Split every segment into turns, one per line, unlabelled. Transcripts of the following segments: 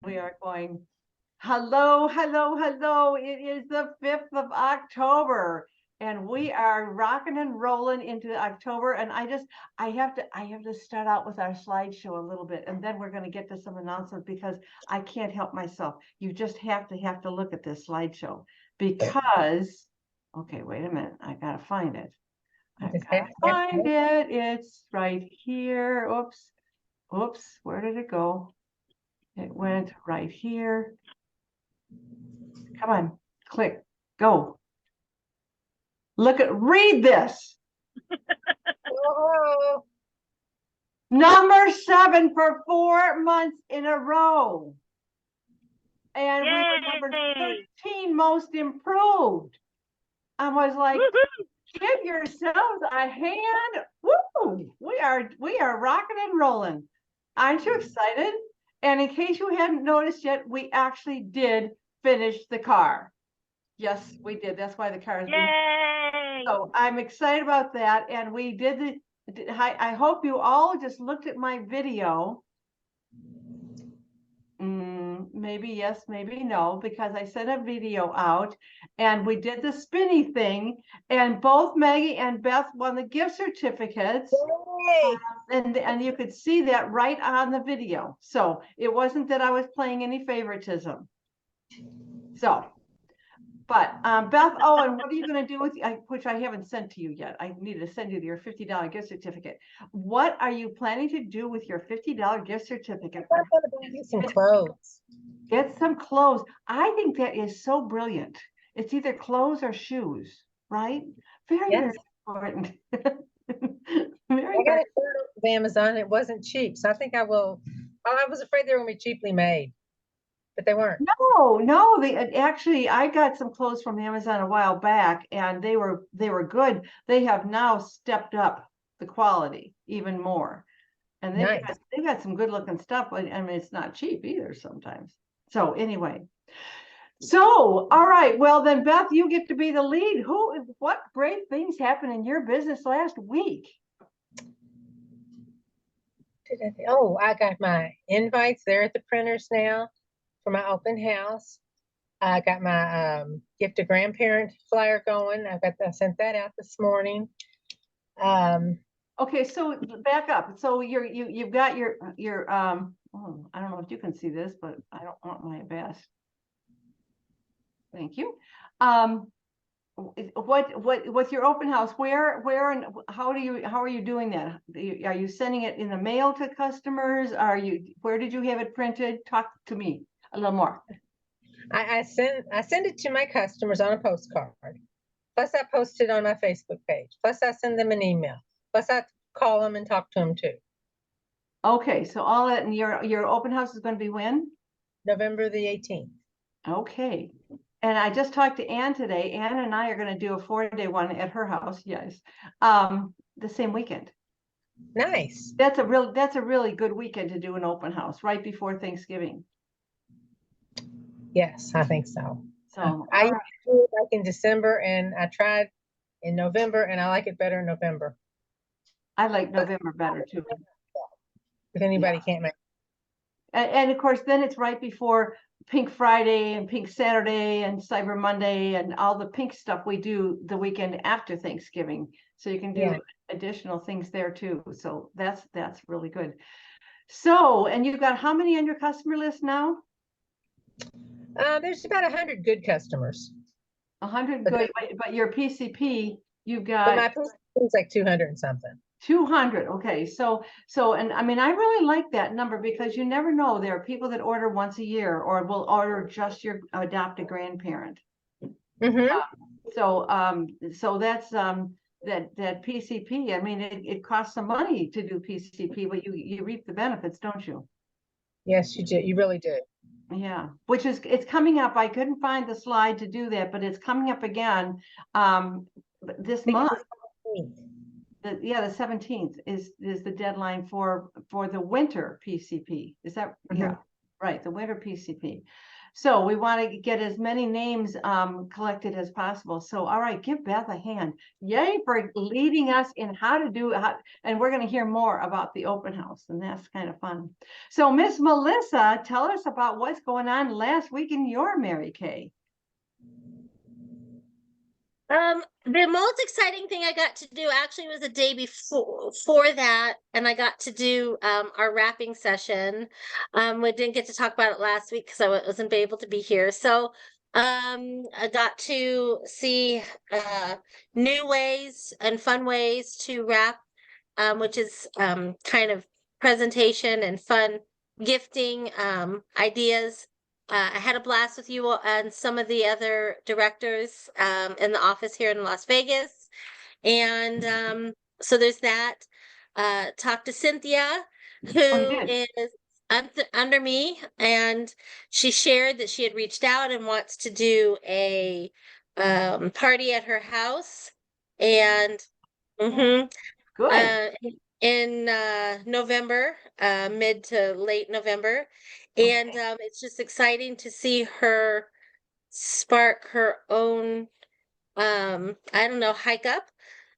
We are going, hello, hello, hello. It is the 5th of October and we are rocking and rolling into October. And I have to start out with our slideshow a little bit, and then we're going to get to some announcements because I can't help myself. You just have to look at this slideshow because, okay, wait a minute. I got to find it. It's right here. Oops. Oops. Where did it go? It went right here. Come on, click, go. Read this. Number 7 for 4 months in a row. And we were number 13 most improved. I was like, give yourselves a hand. Woo! We are rocking and rolling. Aren't you excited? And in case you hadn't noticed yet, we actually did finish the car. Yes, we did. That's why the car is behind. So I'm excited about that. And we did I hope you all just looked at my video. Maybe yes, maybe no, because I sent a video out and we did the spinny thing, and both Maggie and Beth won the gift certificates. And you could see that right on the video. So it wasn't that I was playing any favoritism. So, but Beth, oh, and what are you going to do with, which I haven't sent to you yet. I need to send you your $50 gift certificate. What are you planning to do with your $50 gift certificate?
I'm going to buy you some clothes.
Get some clothes. I think that is so brilliant. It's either clothes or shoes, right? Very important.
I got a shirt off Amazon. It wasn't cheap, so I think I will. Oh, I was afraid they were going to be cheaply made, but they weren't.
No. They actually, I got some clothes from Amazon a while back, and they were good. They have now stepped up the quality even more, and they got some good looking stuff. But I mean, it's not cheap either sometimes. So anyway. So, all right. Well, then, Beth, you get to be the lead. What great things happened in your business last week?
Oh, I got my invites there at the printers now for my open house. I got my gift to grandparent flyer going. I sent that out this morning.
Okay, so back up. So you've got your oh, I don't know if you can see this, but I don't want my best. Thank you. What's your open house? Where and how are you doing that? Are you sending it in the mail to customers? Where did you have it printed? Talk to me a little more.
I send it to my customers on a postcard. Plus I post it on my Facebook page. Plus I send them an email. Plus I call them and talk to them too.
Okay, so all that, and your open house is going to be when?
November the 18th.
Okay. And I just talked to Ann today. Ann and I are going to do a 4-day one at her house. Yes. The same weekend.
Nice.
That's a really good weekend to do an open house right before Thanksgiving.
Yes, I think so.
So
I used to do it like in December, and I tried in November, and I like it better in November.
I like November better too.
If anybody can't make it.
And of course, then it's right before Pink Friday and Pink Saturday and Cyber Monday and all the pink stuff we do the weekend after Thanksgiving. So you can do additional things there too. So that's really good. So, and you've got how many on your customer list now?
There's about 100 good customers.
100 good, but your PCP, you've got.
But my PCP is like 200 and something.
200. Okay. So, and I mean, I really like that number because you never know. There are people that order once a year or will order just your adopted grandparent. So that's that PCP. I mean, it costs some money to do PCP, but you reap the benefits, don't you?
Yes, you do. You really do.
Yeah, it's coming up. I couldn't find the slide to do that, but it's coming up again this month. The 17th is the deadline for the winter PCP. Is that right? The winter PCP. So we want to get as many names collected as possible. So, all right, give Beth a hand. Yay for leading us in how to do it. And we're going to hear more about the open house, and that's kind of fun. So, Miss Melissa, tell us about what's going on last week in your Mary Kay.
The most exciting thing I got to do actually was the day before that, and I got to do our wrapping session. We didn't get to talk about it last week because I wasn't able to be here. So I got to see new ways and fun ways to wrap, which is kind of presentation and fun gifting ideas. I had a blast with you and some of the other directors in the office here in Las Vegas. And so there's that. Talked to Cynthia, who is under me, and she shared that she had reached out and wants to do a party at her house. And
Good.
in November, mid to late November. And it's just exciting to see her spark her own, I don't know, hike up,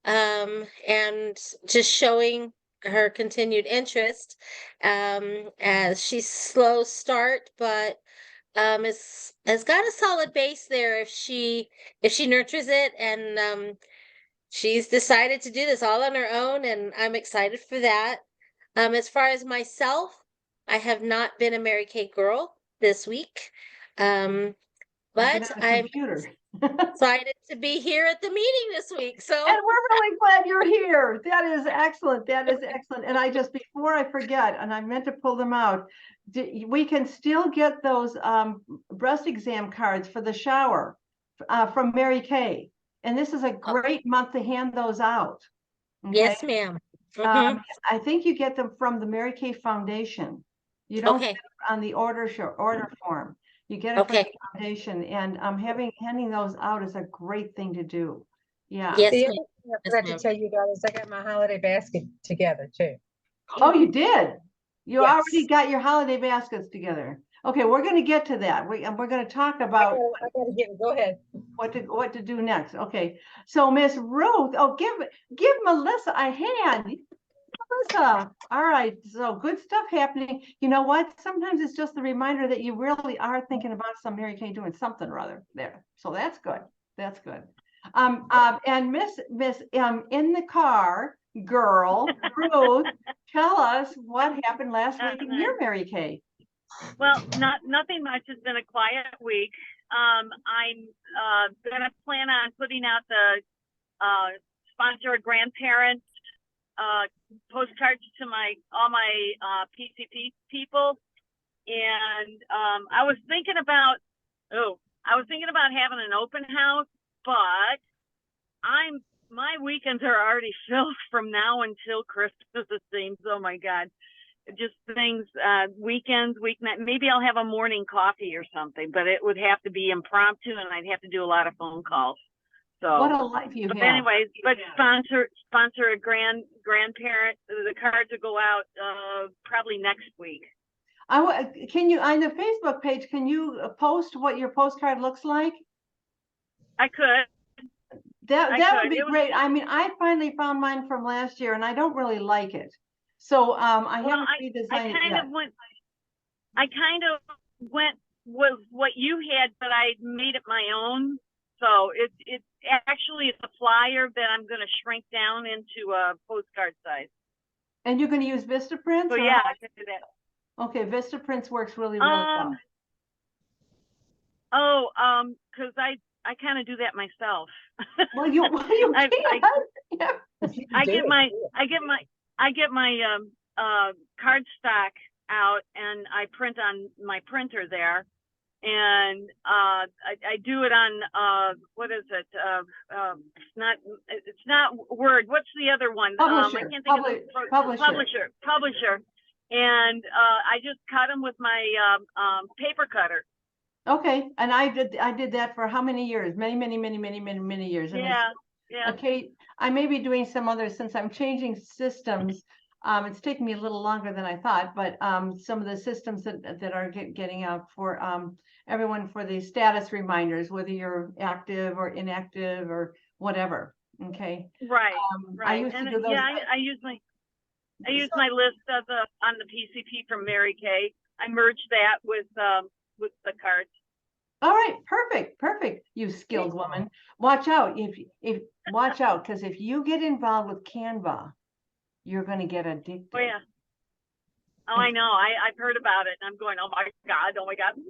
and just showing her continued interest, as she's slow start, but has got a solid base there if she nurtures it, and she's decided to do this all on her own, and I'm excited for that. As far as myself, I have not been a Mary Kay girl this week. But I'm excited to be here at the meeting this week. So,
and we're really glad you're here. That is excellent. That is excellent. And I just, before I forget, and I meant to pull them out, we can still get those breast exam cards for the shower from Mary Kay. And this is a great month to hand those out.
Okay? Yes, ma'am.
I think you get them from the Mary Kay Foundation. You don't get it on the order form. You get it from the foundation, and handing those out is a great thing to do. Yeah.
Yes, I forgot to tell you guys, I got my holiday basket together too.
Oh, you did? You already got your holiday baskets together. Okay, we're going to get to that. We're going to talk about.
I gotta get it. Go ahead.
What to do next? Okay, so Miss Ruth, give Melissa a hand. Melissa, all right. So good stuff happening. You know what? Sometimes it's just the reminder that you really are thinking about some Mary Kay doing something or other there. So that's good. That's good. And Miss in the car girl, Ruth, tell us what happened last week in your Mary Kay.
Well, nothing much. It's been a quiet week. I'm gonna plan on putting out the sponsor a grandparent postcards to all my PCP people, and I was thinking about having an open house, but my weekends are already filled from now until Christmas, it seems. Oh my God. Just things, weekends, weeknight. Maybe I'll have a morning coffee or something, but it would have to be impromptu, and I'd have to do a lot of phone calls. So
what a life you have.
Anyways, but sponsor a grandparent. The cards will go out probably next week.
Can you, on the Facebook page, can you post what your postcard looks like?
I could.
That would be great. I mean, I finally found mine from last year, and I don't really like it. So I haven't redesigned it yet.
I kind of went with what you had, but I made it my own. So it's actually a flyer that I'm going to shrink down into a postcard size.
And you're going to use Vistaprint?
So yeah, I can do that.
Okay, Vistaprint works really well.
Because I kind of do that myself.
Well, you can.
I get my cardstock out, and I print on my printer there, and I do it on what is it? It's not Word. What's the other one?
Publisher.
I can't think of it. Publisher. And I just cut them with my paper cutter.
Okay, and I did that for how many years? Many years. And
yeah.
Okay, I may be doing some others since I'm changing systems. It's taking me a little longer than I thought, but some of the systems that are getting out for everyone for the status reminders, whether you're active or inactive or whatever. Okay.
Right,
I
right.
used to
And
do those.
yeah, I use my list of on the PCP from Mary Kay. I merged that with the cards.
All right, perfect. You skilled woman. Watch out watch out, because if you get involved with Canva, you're going to get addicted.
Oh yeah. Oh, I know. I've heard about it, and I'm going, oh my God.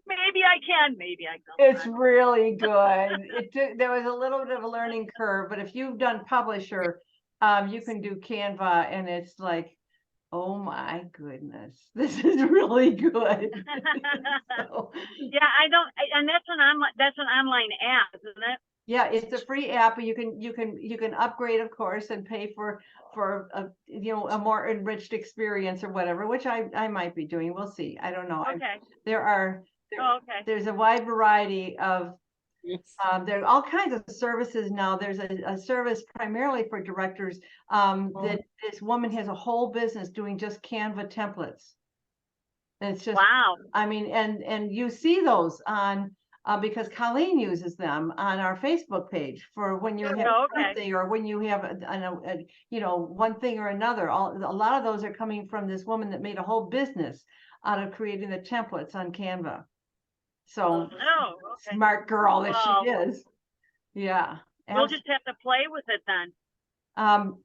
Maybe I can. Maybe I can.
It's really good. There was a little bit of a learning curve, but if you've done Publisher, you can do Canva, and it's like, oh my goodness, this is really good. So,
Yeah, and that's an online app, isn't it?
yeah, it's a free app. You can upgrade, of course, and pay for a more enriched experience or whatever, which I might be doing. We'll see. I don't know.
Okay.
There's a wide variety of there are all kinds of services now. There's a service primarily for directors that this woman has a whole business doing just Canva templates. And it's just,
wow.
I mean, and you see those on because Colleen uses them on our Facebook page for when you have a birthday or when you have one thing or another. A lot of those are coming from this woman that made a whole business out of creating the templates on Canva. So smart girl that she is. Yeah.
We'll just have to play with it then.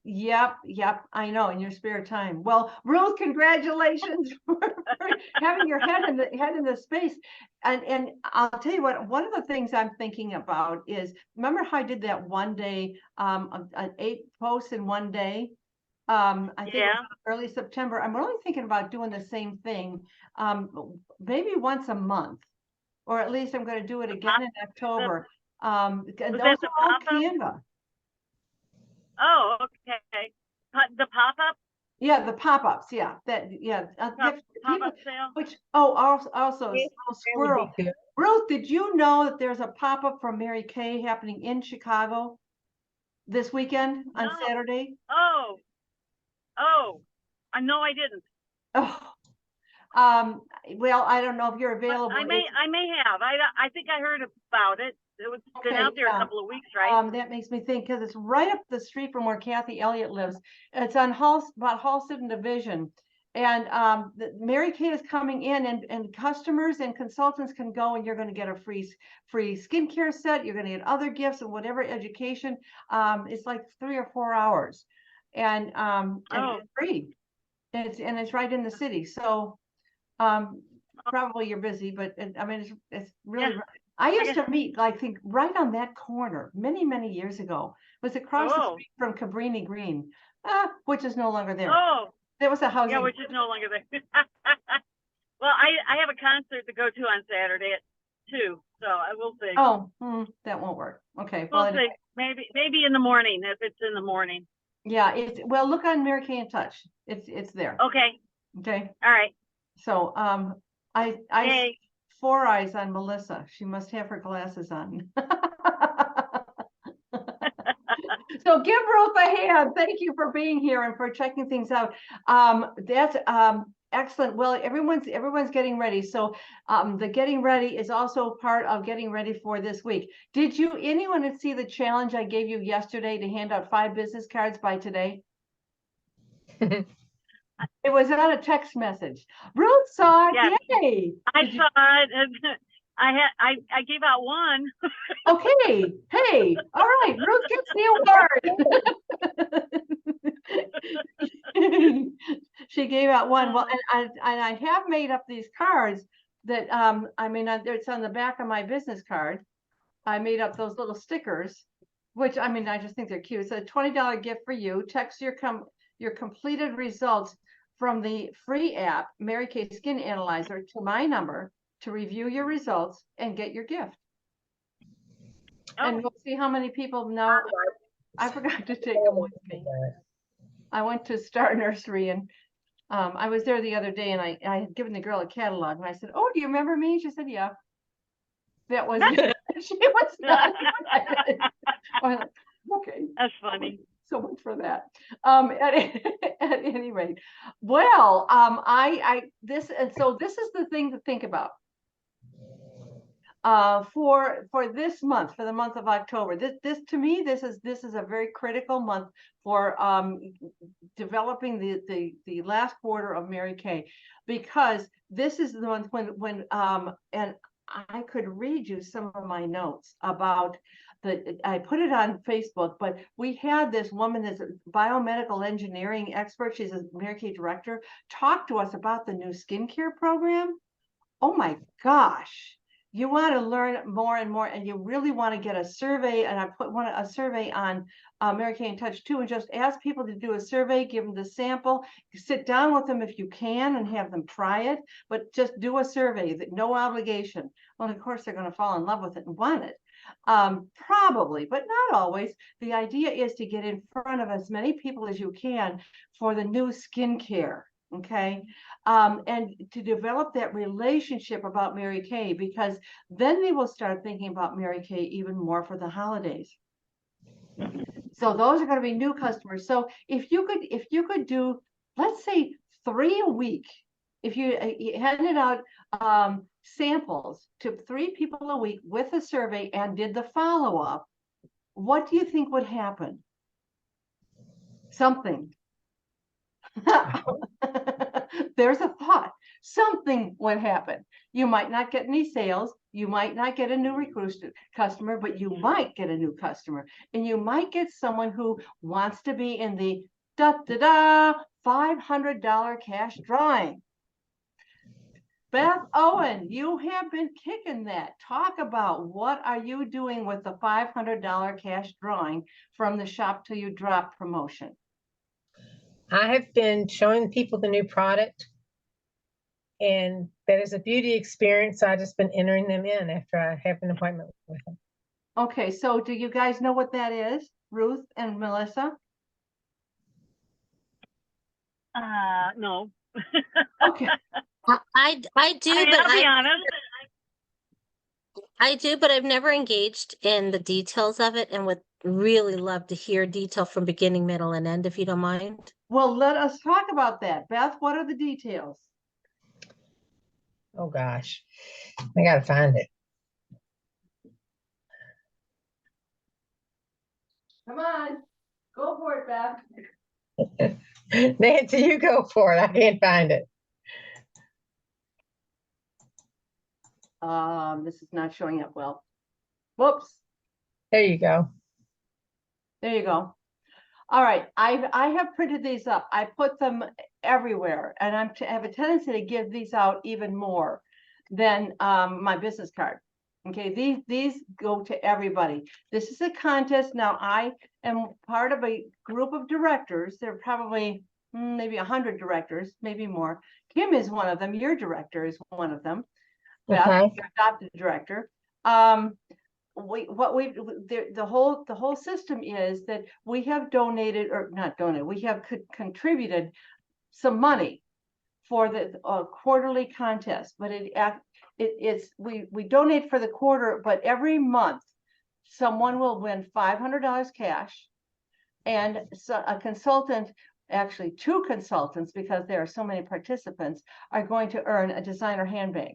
Yep, I know, in your spare time. Well, Ruth, congratulations for having your head in the space. And I'll tell you what, one of the things I'm thinking about is, remember how I did that one day, 8 posts in one day? I think it was early September. I'm really thinking about doing the same thing, maybe once a month, or at least I'm going to do it again in October. Those are all Canva.
Oh, okay. The pop-up?
Yeah, the pop-ups. Yeah,
Pop-up sale.
Which also squirrel. Ruth, did you know that there's a pop-up from Mary Kay happening in Chicago this weekend on Saturday?
Oh, no, I didn't.
Oh, well, I don't know if you're available.
I may have. I think I heard about it. It was been out there a couple of weeks, right?
That makes me think, because it's right up the street from where Kathy Elliott lives. It's on about Halsted and Division. And Mary Kay is coming in, and customers and consultants can go, and you're going to get a free skincare set. You're going to get other gifts and whatever education. It's like 3 or 4 hours, and it's free. It's right in the city. So probably you're busy, but I mean, it's really. Yeah. I used to meet, I think, right on that corner many years ago. It was across the street from Cabrini Green, which is no longer there.
Oh,
there was a housing.
Yeah, which is no longer there. Well, I have a concert to go to on Saturday at 2, so I will see.
Oh, that won't work. Okay,
we'll see. Maybe in the morning, if it's in the morning.
Yeah, well, look on Mary Kay in Touch. It's there.
Okay. All right.
So I 4 eyes on Melissa. She must have her glasses on. So give Ruth a hand. Thank you for being here and for checking things out. That's excellent. Well, everyone's getting ready. So the getting ready is also part of getting ready for this week. Did anyone see the challenge I gave you yesterday to hand out 5 business cards by today? It was on a text message. Ruth saw it.
Yes.
Yay!
I saw it. I gave out 1.
Okay. Hey. All right. Ruth gets the award. She gave out 1. Well, and I have made up these cards that it's on the back of my business card. I made up those little stickers, which I just think they're cute. It's a $20 gift for you. Text your completed results from the free app, Mary Kay Skin Analyzer, to my number to review your results and get your gift. And we'll see how many people know. I forgot to take them with me. I went to Star Nursery, and I was there the other day, and I had given the girl a catalog, and I said, "Oh, do you remember me?" She said, "Yeah." That was she was not. Okay.
That's funny.
So much for that. At any rate, well, and so this is the thing to think about. For this month, for the month of October, this to me, this is a very critical month for developing the last quarter of Mary Kay, because this is the month when and I could read you some of my notes about I put it on Facebook, but we had this woman that's a biomedical engineering expert. She's a Mary Kay director, talk to us about the new skincare program. Oh my gosh. You want to learn more and more, and you really want to get a survey. And I put a survey on Mary Kay in Touch too, and just ask people to do a survey, give them the sample, sit down with them if you can, and have them try it. But just do a survey, that no obligation. Well, of course, they're going to fall in love with it and want it. Probably, but not always. The idea is to get in front of as many people as you can for the new skincare. Okay. And to develop that relationship about Mary Kay, because then they will start thinking about Mary Kay even more for the holidays. So those are going to be new customers. So if you could do, let's say 3 a week, if you handed out samples to 3 people a week with a survey and did the follow-up, what do you think would happen? Something. There's a thought. Something would happen. You might not get any sales. You might not get a new customer, but you might get a new customer. And you might get someone who wants to be in the $500 cash drawing. Beth Owen, you have been kicking that. Talk about what are you doing with the $500 cash drawing from the Shop Till You Drop promotion?
I have been showing people the new product, and that is a beauty experience. So I've just been entering them in after I have an appointment with them.
Okay, so do you guys know what that is, Ruth and Melissa?
No.
Okay.
I do,
I mean,
but
I'll be honest.
I do, but I've never engaged in the details of it, and would really love to hear detail from beginning, middle, and end, if you don't mind.
Well, let us talk about that. Beth, what are the details?
Oh gosh, I gotta find it.
Come on, go for it, Beth.
Nancy, you go for it. I can't find it.
This is not showing up well. Whoops.
There you go.
There you go. All right, I have printed these up. I put them everywhere, and I have a tendency to give these out even more than my business card. Okay, these go to everybody. This is a contest. Now I am part of a group of directors. There are probably maybe 100 directors, maybe more. Kim is one of them. Your director is one of them. Beth,
Okay.
your adopted director. The whole system is that we have donated, or not donated, we have contributed some money for the quarterly contest, but we donate for the quarter, but every month someone will win $500 cash, and so a consultant, actually 2 consultants, because there are so many participants, are going to earn a designer handbag.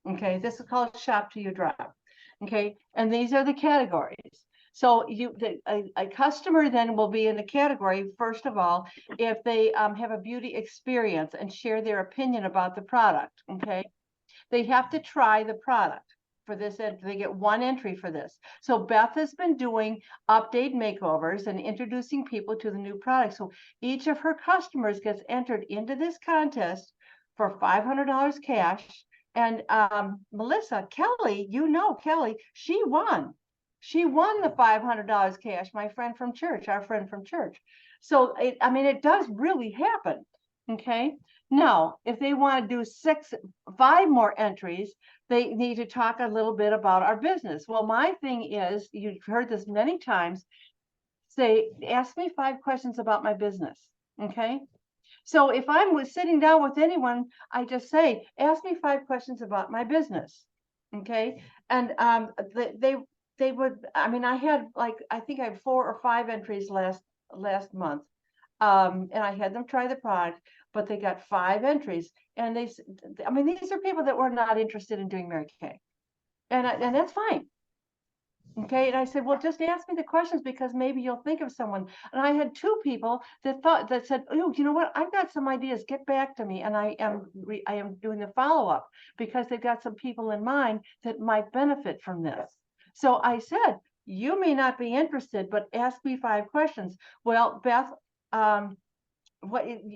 Okay, this is called Shop Till You Drop. Okay, and these are the categories. So a customer then will be in a category, first of all, if they have a beauty experience and share their opinion about the product. Okay, they have to try the product for this, and they get 1 entry for this. So Beth has been doing update makeovers and introducing people to the new product. So each of her customers gets entered into this contest for $500 cash. And Melissa, Kelly, Kelly, she won. She won the $500 cash, my friend from church, our friend from church. So, it does really happen. Okay. Now, if they want to do 5 more entries, they need to talk a little bit about our business. Well, my thing is, you've heard this many times, ask me 5 questions about my business. Okay. So if I'm sitting down with anyone, I just say, ask me 5 questions about my business. Okay. And they would, I had I think I had 4 or 5 entries last month. And I had them try the product, but they got 5 entries, and I mean, these are people that were not interested in doing Mary Kay, and that's fine. Okay, and I said, well, just ask me the questions because maybe you'll think of someone. And I had 2 people that said, oh, you know what? I've got some ideas. Get back to me. And I am doing the follow-up because they've got some people in mind that might benefit from this. So I said, you may not be interested, but ask me 5 questions. Well, Beth,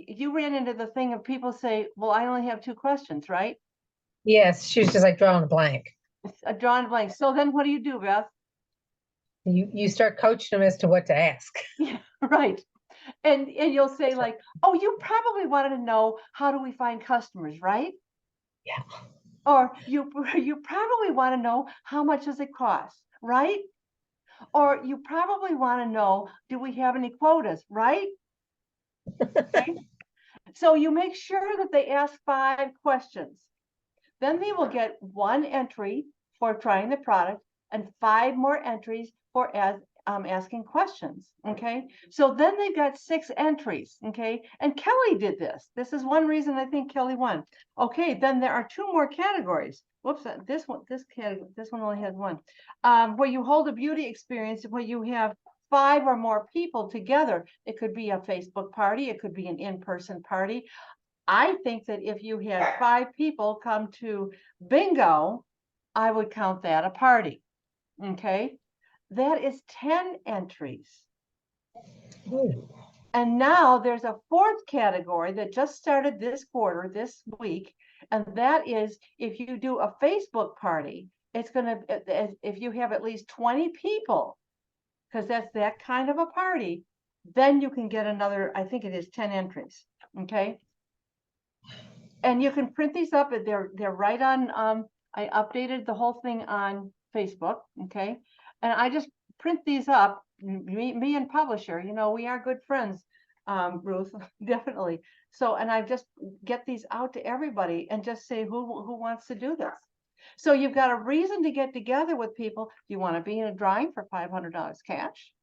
you ran into the thing of people say, well, I only have 2 questions, right?
Yes, she was just like drawing a blank.
A drawn blank. So then what do, Beth?
You start coaching them as to what to ask.
Yeah, right. And you'll say like, oh, you probably wanted to know, how do we find customers, right?
Yeah.
Or you probably want to know, how much does it cost, right? Or you probably want to know, do we have any quotas, right? Okay. So you make sure that they ask 5 questions. Then they will get 1 entry for trying the product and 5 more entries for asking questions. Okay. So then they've got 6 entries. Okay. And Kelly did this. This is one reason I think Kelly won. Okay. Then there are 2 more categories. Whoops. This one only has 1. Where you hold a beauty experience, where you have 5 or more people together. It could be a Facebook party. It could be an in-person party. I think that if you had 5 people come to bingo, I would count that a party. Okay. That is 10 entries.
Ooh.
And now there's a 4th category that just started this week. And that is if you do a Facebook party, it's going to, if you have at least 20 people, because that's that kind of a party, then you can get another, I think it is 10 entries. Okay. And you can print these up. They're right on. I updated the whole thing on Facebook. Okay. And I just print these up. Me and publisher, we are good friends, Ruth, definitely. So, and I just get these out to everybody and just say who wants to do this. So you've got a reason to get together with people. Do you want to be in a drawing for $500 cash?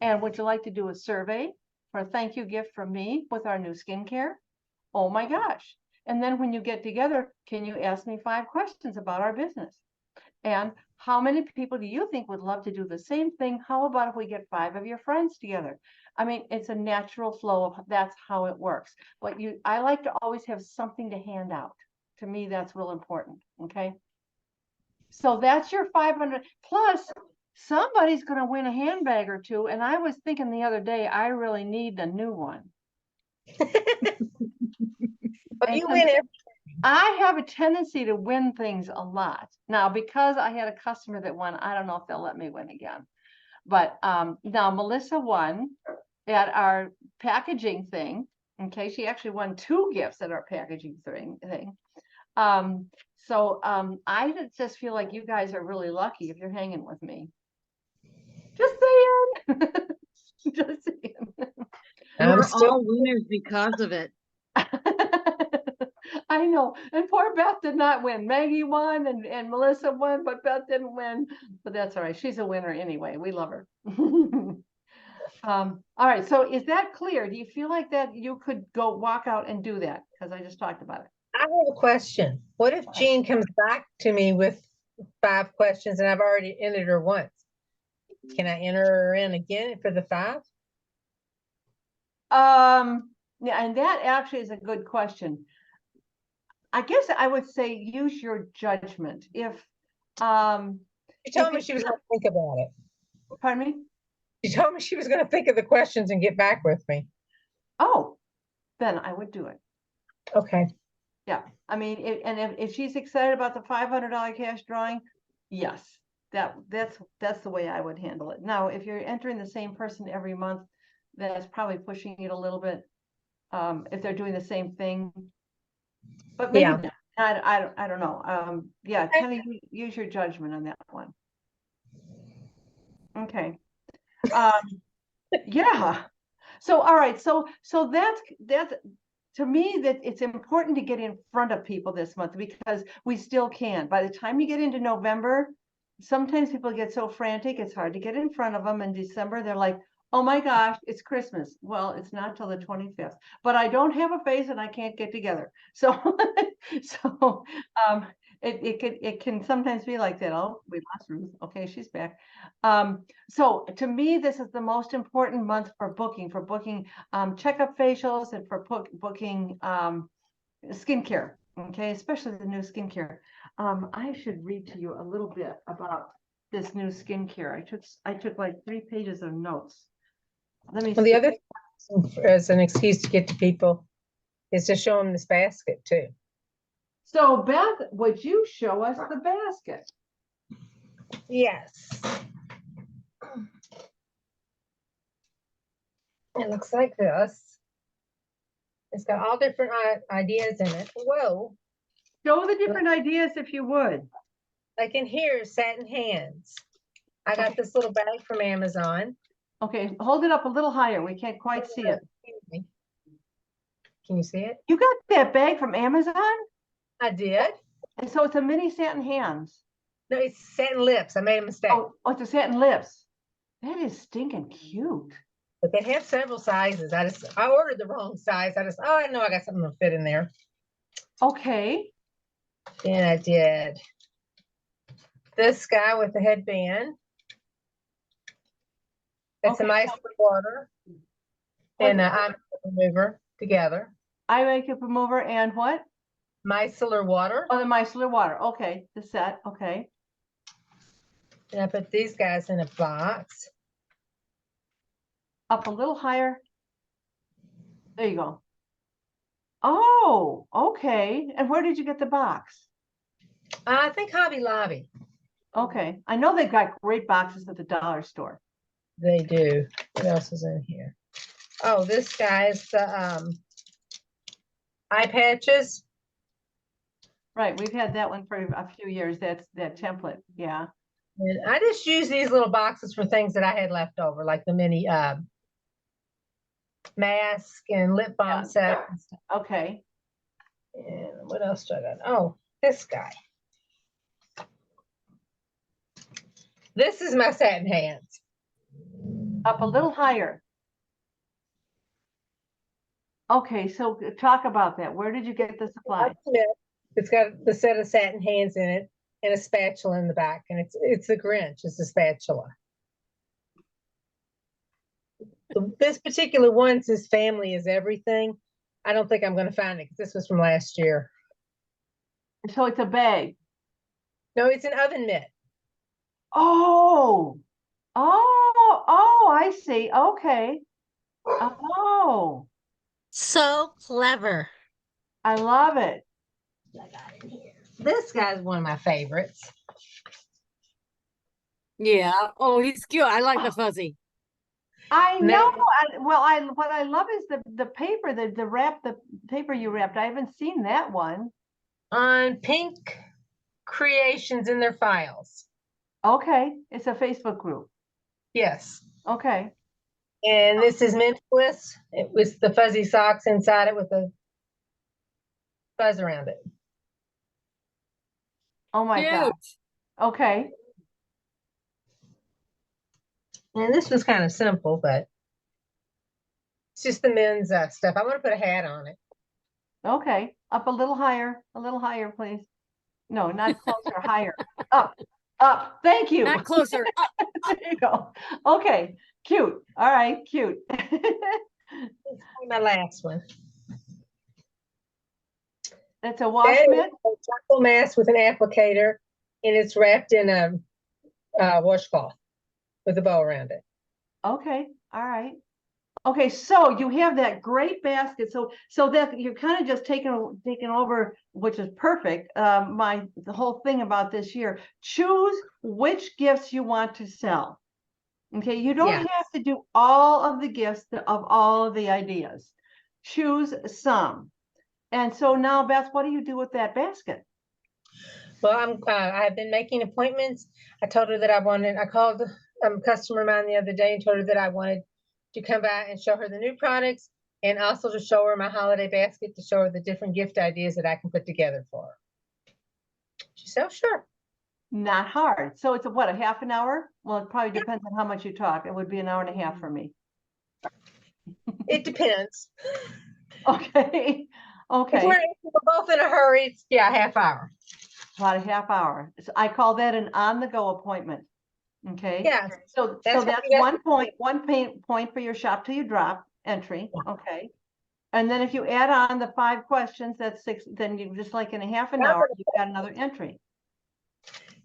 And would you like to do a survey for a thank you gift from me with our new skincare? Oh my gosh. And then when you get together, can you ask me 5 questions about our business? And how many people do you think would love to do the same thing? How about if we get 5 of your friends together? I mean, it's a natural flow of that's how it works. But I like to always have something to hand out. To me, that's real important. Okay. So that's your 500 plus somebody's going to win a handbag or 2. And I was thinking the other day, I really need a new one.
But you win it.
I have a tendency to win things a lot. Now, because I had a customer that won, I don't know if they'll let me win again. But now Melissa won at our packaging thing. Okay, she actually won 2 gifts at our packaging thing. So I just feel like you guys are really lucky if you're hanging with me. Just saying. Just saying.
We're all winners because of it.
I know. And poor Beth did not win. Maggie won and Melissa won, but Beth didn't win. But that's all right. She's a winner anyway. We love her. All right. So is that clear? Do you feel like that you could go walk out and do that? Because I just talked about it.
I have a question. What if Jean comes back to me with 5 questions and I've already entered her once? Can I enter her in again for the 5?
Yeah, and that actually is a good question. I guess I would say use your judgment. If
She told me she was going to think about it.
Pardon me?
She told me she was going to think of the questions and get back with me.
Oh, then I would do it.
Okay.
Yeah, I mean, if she's excited about the $500 cash drawing, yes, that's the way I would handle it. Now, if you're entering the same person every month, that's probably pushing it a little bit. If they're doing the same thing, but maybe
Yeah.
not. I don't know. Yeah, kind of use your judgment on that one. Okay. Yeah. So all right. So that's to me, that it's important to get in front of people this month because we still can. By the time you get into November, sometimes people get so frantic, it's hard to get in front of them. In December, they're like, Oh my gosh, it's Christmas. Well, it's not till the 25th, but I don't have a face and I can't get together. So, so, it can sometimes be like that. Oh, we lost Ruth. Okay, she's back. So to me, this is the most important month for booking, checkup facials and for booking, skincare. Okay, especially the new skincare. I should read to you a little bit about this new skincare. I took like 3 pages of notes. Let me
Well, the
see.
other, as an excuse to get to people, is to show them this basket too.
So Beth, would you show us the basket?
Yes. It looks like this. It's got all different ideas in it. Whoa,
Show the different ideas if you would.
like in here, satin hands. I got this little bag from Amazon.
Okay, hold it up a little higher. We can't quite see it.
Can you see it?
You got that bag from Amazon?
I did.
And so it's a mini satin hands.
No, it's satin lips. I made a mistake.
Oh, it's a satin lips. That is stinking cute.
But they have several sizes. I ordered the wrong size. I know I got something to fit in there.
Okay.
And I did this guy with the headband. That's a
Okay.
micellar water and an eye remover together.
Eye makeup remover and what?
Micellar water.
Oh, the micellar water. Okay, the set. Okay.
And I put these guys in a box.
Up a little higher. There you go. Oh, okay. And where did you get the box?
I think Hobby Lobby.
Okay. I know they've got great boxes at the dollar store.
They do. What else is in here? Oh, this guy is the eye patches.
Right. We've had that one for a few years. That's that template. Yeah.
And I just use these little boxes for things that I had left over, like the mini mask and lip balm
Yeah.
set. And stuff.
Okay.
And what else do I got? Oh, this guy. This is my satin hands.
Up a little higher. Okay, so talk about that. Where did you get the supply?
It's got the set of satin hands in it and a spatula in the back, and it's the Grinch. It's the spatula. This particular one says family is everything. I don't think I'm going to find it because this was from last year.
So it's a bag.
No, it's an oven mitt.
Oh, oh, I see. Okay. Oh,
So clever.
I love it.
This guy's one of my favorites.
Yeah. Oh, he's cute. I like the fuzzy.
I
No.
know. What I love is the paper, the wrap, the paper you wrapped. I haven't seen that one.
On Pink Creations in their files.
Okay, it's a Facebook group.
Yes.
Okay.
And this is Mint Bliss. It was the fuzzy socks inside it with a fuzz around it.
Oh my God.
Cute.
Okay.
And this was kind of simple, but it's just the men's stuff. I want to put a hat on it.
Okay. Up a little higher, please. No, not closer, higher. Up. Thank you.
Not closer.
There you go. Okay. Cute. All right. Cute.
My last one.
That's a wash
That is
mitt.
a charcoal mask with an applicator, and it's wrapped in a washcloth with a bow around it.
Okay. All right. Okay. So you have that great basket. So that you're kind of just taking over, which is perfect. The whole thing about this year, choose which gifts you want to sell. Okay. You don't
Yes.
have to do all of the gifts of all of the ideas. Choose some. And so now, Beth, what do you do with that basket?
Well, I have been making appointments. I told her that I called a customer of mine the other day and told her that I wanted to come by and show her the new products and also to show her my holiday basket to show her the different gift ideas that I can put together for her. She said, oh, sure.
Not hard. So it's a half an hour? Well, it probably depends on how much you talk. It would be an hour and a half for me.
It depends.
Okay,
If
okay,
we're both in a hurry, it's, yeah, half hour.
about a half hour. So I call that an on-the-go appointment. Okay?
Yeah,
So
That's what
that's
you got-
one point for your shop till you drop entry, okay? And then if you add on the 5 questions, that's 6, then you just like in a half an
Yeah.
hour, you've got another entry.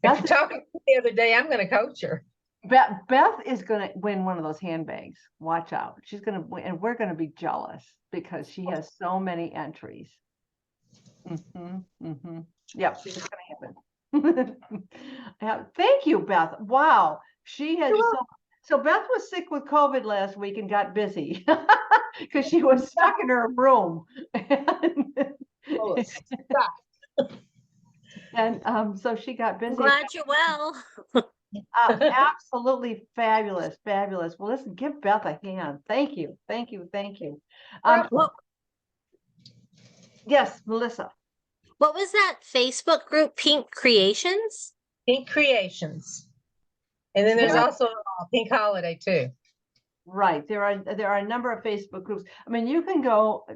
if you're talking the other day, I'm gonna coach her.
Beth is gonna win one of those handbags. Watch out. She's gonna win, and we're gonna be jealous because she has so many entries. Yep, it's gonna happen. Yeah, thank you, Beth. Wow, she has so Beth was sick with COVID last week and got busy because she was stuck in her room.
Oh, stop.
And so she got
I'm
busy.
glad you're well.
Absolutely fabulous, fabulous. Well, listen, give Beth a hand. Thank you, thank you, thank you.
What,
Yes, Melissa.
what was that Facebook group, Pink Creations?
Pink Creations. And then there's
Yeah.
also Pink Holiday too.
Right, there are a number of Facebook groups. I mean, you can go,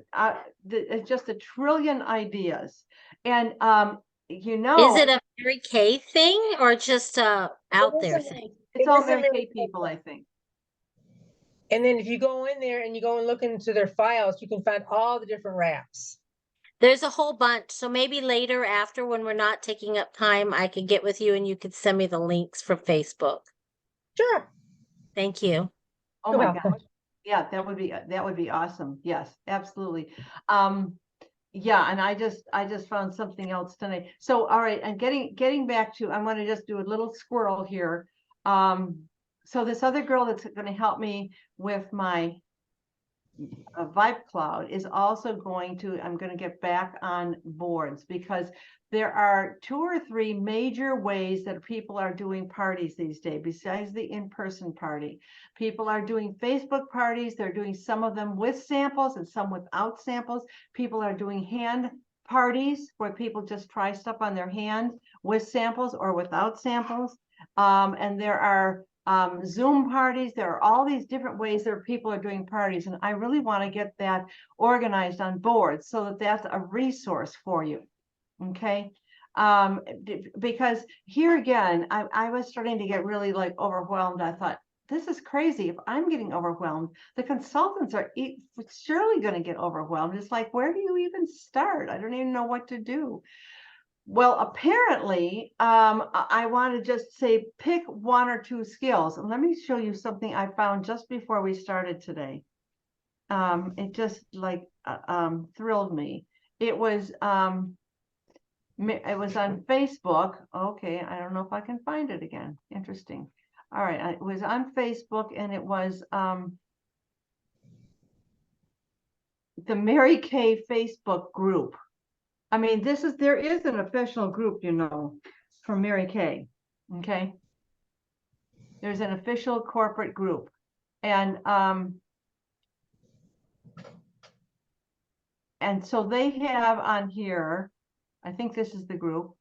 it's just a trillion ideas. And you know,
Is it a Mary Kay thing or just a out there thing?
it's all Mary Kay people, I think.
And then if you go in there and you go and look into their files, you can find all the different wraps.
There's a whole bunch. So maybe later after when we're not taking up time, I could get with you and you could send me the links from Facebook.
Sure.
Thank you.
Oh
You're
my
welcome.
gosh. Yeah, that would be awesome. Yes, absolutely. Yeah, and I just found something else tonight. So, all right, and getting back to, I'm gonna just do a little squirrel here. So this other girl that's gonna help me with my Vibe Cloud is also I'm gonna get back on boards because there are 2 or 3 major ways that people are doing parties these days, besides the in-person party. People are doing Facebook parties. They're doing some of them with samples and some without samples. People are doing hand parties where people just try stuff on their hand with samples or without samples. And there are Zoom parties. There are all these different ways that people are doing parties. And I really want to get that organized on boards so that that's a resource for you. Okay. Because here again, I was starting to get really like overwhelmed. I thought, this is crazy. If I'm getting overwhelmed, the consultants are surely going to get overwhelmed. It's like, where do you even start? I don't even know what to do. Well, apparently, I want to just say, pick 1 or 2 skills. And let me show you something I found just before we started today. It just like thrilled me. It was on Facebook. Okay, I don't know if I can find it again. Interesting. All right, it was on Facebook, and it was the Mary Kay Facebook group. I mean, there is an official group, you know, from Mary Kay. Okay. There's an official corporate group. And so they have on here, I think this is the group.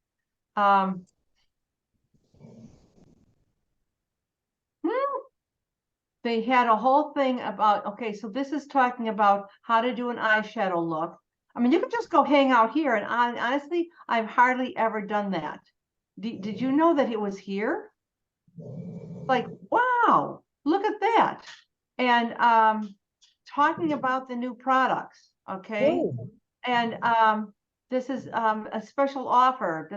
They had a whole thing about, okay, so this is talking about how to do an eyeshadow look. I mean, you could just go hang out here, and honestly, I've hardly ever done that. Did you know that it was here? Like, wow, look at that. And talking about the new products, okay?
Ooh.
And this is a special offer,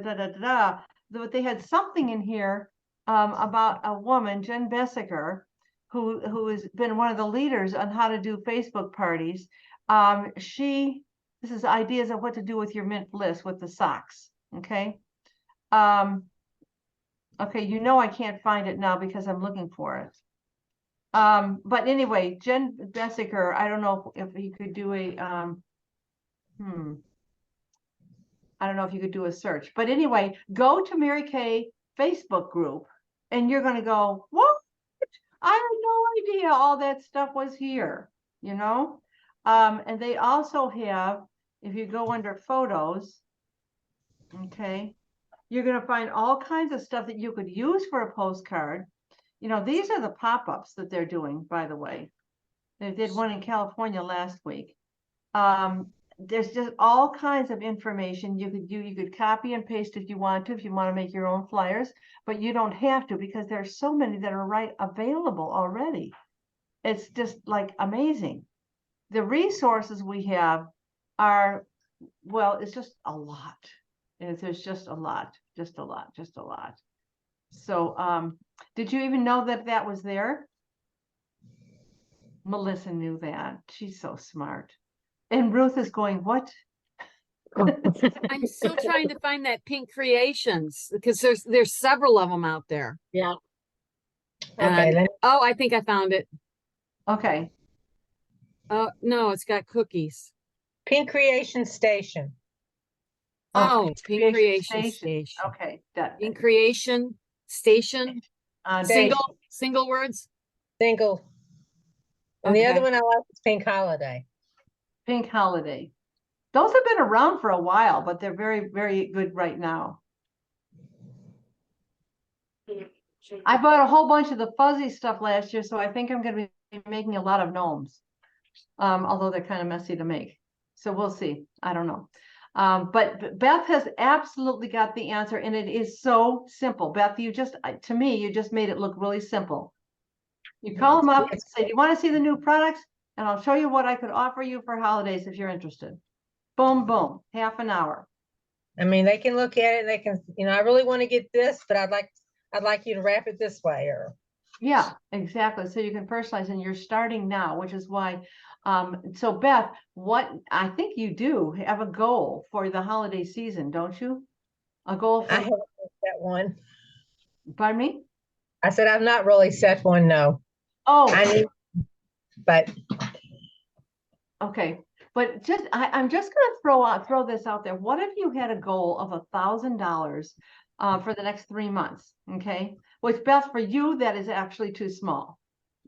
But they had something in here about a woman, Jen Bessiker, who has been one of the leaders on how to do Facebook parties. This is ideas of what to do with your mint bliss with the socks. Okay. Okay, you know I can't find it now because I'm looking for it. But anyway, Jen Bessiker, I don't know if you could do a I don't know if you could do a search, but anyway, go to Mary Kay Facebook group and you're going to go, what? I had no idea all that stuff was here, you know? And they also have, if you go under photos, okay, you're going to find all kinds of stuff that you could use for a postcard. You know, these are the pop-ups that they're doing, by the way. They did one in California last week. There's just all kinds of information you could do. You could copy and paste if you want to make your own flyers, but you don't have to because there's so many that are available already. It's just like amazing. The resources we have are, well, it's just a lot. There's just a lot. So, did you even know that that was there? Melissa knew that. She's so smart. And Ruth is going, what?
I'm still trying to find that Pink Creations because there's several of them out there.
Yeah.
Okay,
And oh, I think I found it.
Okay.
Oh, no, it's got cookies.
Pink Creation Station.
Oh, Pink Creation
Station.
Station.
Okay. That
Pink Creation Station.
Station.
Single words.
Single. And the
Okay.
other one I like is Pink Holiday.
Pink Holiday. Those have been around for a while, but they're very, very good right now. I bought a whole bunch of the fuzzy stuff last year, so I think I'm going to be making a lot of gnomes. Although they're kind of messy to make. So we'll see. I don't know. But Beth has absolutely got the answer, and it is so simple. Beth, to me, you just made it look really simple. You call them up and say, do you want to see the new products? And I'll show you what I could offer you for holidays if you're interested. Boom, boom, half an hour.
I mean, they can look at it, they can, I really want to get this, but I'd like you to wrap it this way, or.
Yeah, exactly. So you can personalize, and you're starting now, which is why. So Beth, what I think you do have a goal for the holiday season, don't you? A goal for
I haven't set one.
Pardon me?
I said, I've not really set one, no.
Oh,
But
okay. But I'm just gonna throw this out there. What if you had a goal of $1,000 for the next 3 months? Okay, which Beth, for you, that is actually too small.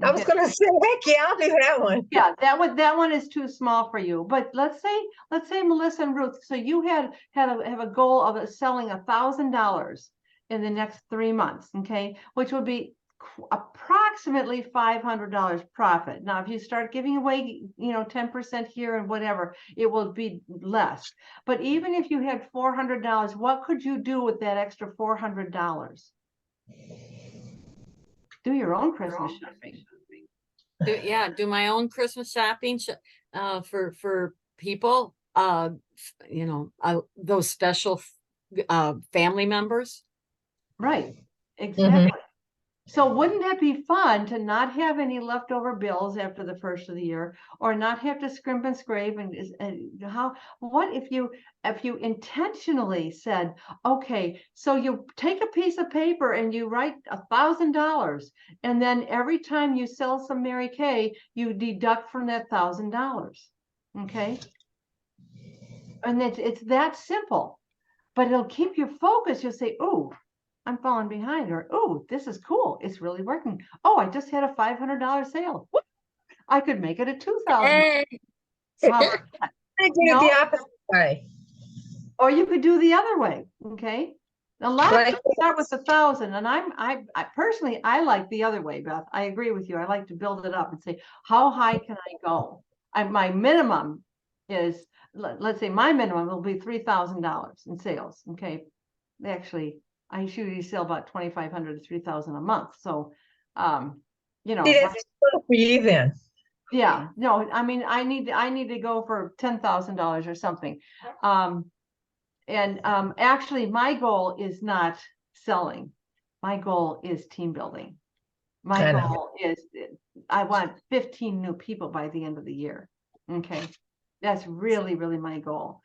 I was gonna say, heck yeah, I'll do that one.
Yeah, that one is too small for you. But let's say Melissa and Ruth. So you have a goal of selling $1,000 in the next 3 months, okay, which would be approximately $500 profit. Now, if you start giving away, 10% here and whatever, it will be less. But even if you had $400, what could you do with that extra $400? Do your own Christmas shopping.
Do my own Christmas shopping for people, those special family members.
Right, exactly. So wouldn't that be fun to not have any leftover bills after the first of the year, or not have to scrimp and scrape? What if you intentionally said, okay, so you take a piece of paper and you write $1,000, and then every time you sell some Mary Kay, you deduct from that $1,000. Okay, and it's that simple, but it'll keep you focused. You'll say, "Oh, I'm falling behind," or, "Oh, this is cool. It's really working. Oh, I just had a $500 sale. Whoop, I could make it a $2,000." How about that?
I do it the opposite way.
Or you could do the other way. Okay. A lot of people start with 1,000, and I personally, I like the other way, Beth. I agree with you. I like to build it up and say, how high can I go? My minimum is, let's say my minimum will be $3,000 in sales. Okay. Actually, I usually sell about 2,500 to 3,000 a month. So,
See, that's good for you then.
yeah, no, I mean, I need to go for $10,000 or something. Actually, my goal is not selling. My goal is team building. My goal is I want 15 new people by the end of the year. Okay, that's really, really my goal.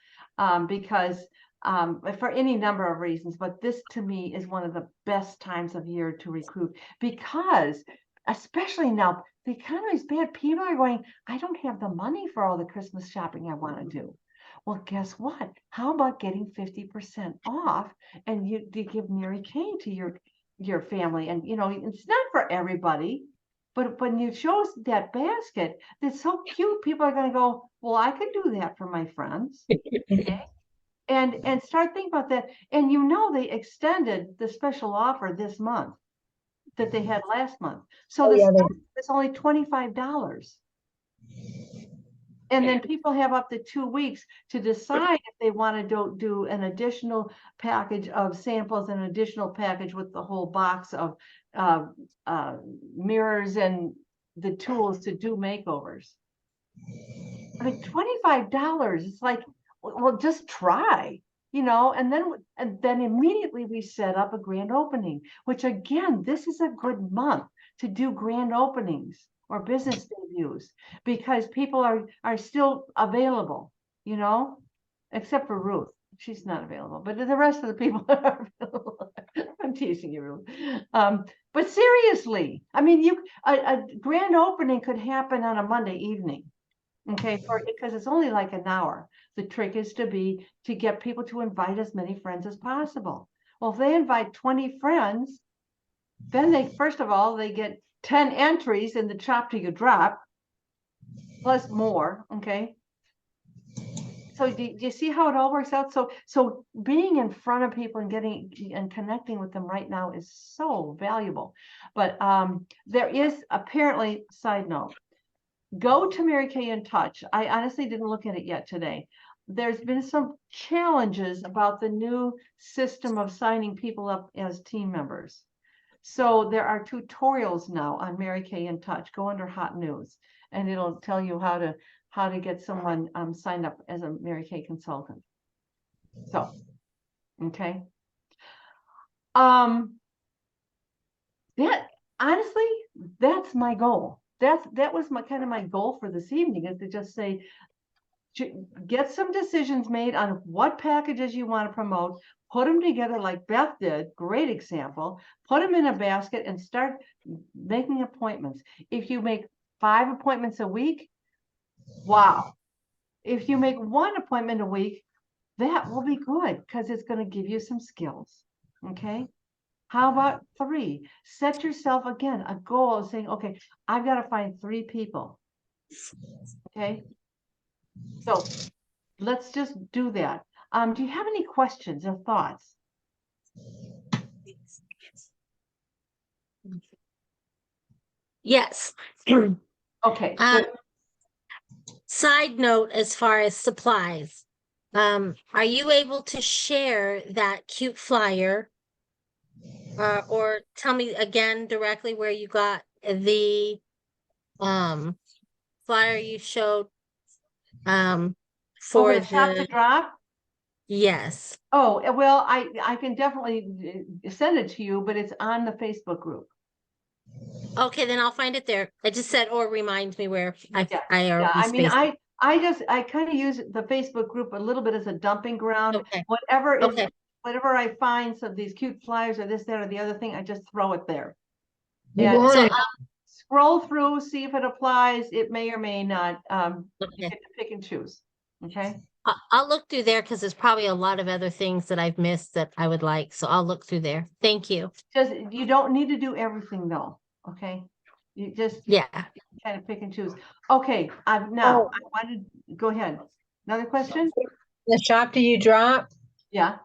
Because for any number of reasons, but this to me is one of the best times of year to recruit, because especially now the economy is bad. People are going, I don't have the money for all the Christmas shopping I want to do. Well, guess what? How about getting 50% off, and you give Mary Kay to your family? And it's not for everybody, but when you show that basket that's so cute, people are going to go, well, I could do that for my friends. Okay? And start thinking about that. And they extended the special offer this month that they had last month. So it's only $25. And then people have up to 2 weeks to decide if they want to do an additional package of samples, an additional package with the whole box of mirrors and the tools to do makeovers. I mean, $25, it's like, well, just try, you know, and then immediately we set up a grand opening, which again, this is a good month to do grand openings or business debuts because people are still available, you know, except for Ruth. She's not available, but the rest of the people are available. I'm teasing you, Ruth. But seriously, I mean, a grand opening could happen on a Monday evening. Okay, because it's only like an hour. The trick is to get people to invite as many friends as possible. Well, if they invite 20 friends, then they, first of all, they get 10 entries in the Chop Till You Drop, plus more, okay? So do you see how it all works out? So being in front of people and getting and connecting with them right now is so valuable. But there is apparently, side note, go to Mary Kay in Touch. I honestly didn't look at it yet today. There's been some challenges about the new system of signing people up as team members. So there are tutorials now on Mary Kay in Touch. Go under Hot News and it'll tell you how to get someone signed up as a Mary Kay consultant. So, okay. That honestly, that's my goal. That was my kind of my goal for this evening, is to just say, get some decisions made on what packages you want to promote, put them together like Beth did, great example, put them in a basket and start making appointments. If you make 5 appointments a week, wow. If you make 1 appointment a week, that will be good because it's going to give you some skills, okay? How about 3? Set yourself, again, a goal of saying, okay, I've got to find 3 people. Okay. So let's just do that. Do you have any questions or thoughts?
Yes.
Okay.
Side note, as far as supplies, are you able to share that cute flyer? Or tell me again directly where you got the flyer you showed for
the Shop to Drop?
Yes.
Oh, well, I can definitely send it to you, but it's on the Facebook group.
Okay, then I'll find it there. I just said, or remind me where I
Yeah,
already
I mean,
spaced it.
I kind of use the Facebook group a little bit as a dumping ground.
Okay.
Whatever I find, some of these cute flyers or this, that, or the other thing, I just throw it there.
You
So,
want
Scroll through, see if it applies. It may or may not. You
okay.
get to pick and choose. Okay.
I'll look through there because there's probably a lot of other things that I've missed that I would like. So I'll look through there. Thank you.
Just, you don't need to do everything though. Okay. You just
Yeah.
kind of pick and choose. Okay. Now I wanted, go ahead. Another question?
the Shop Till You Drop?
Yeah.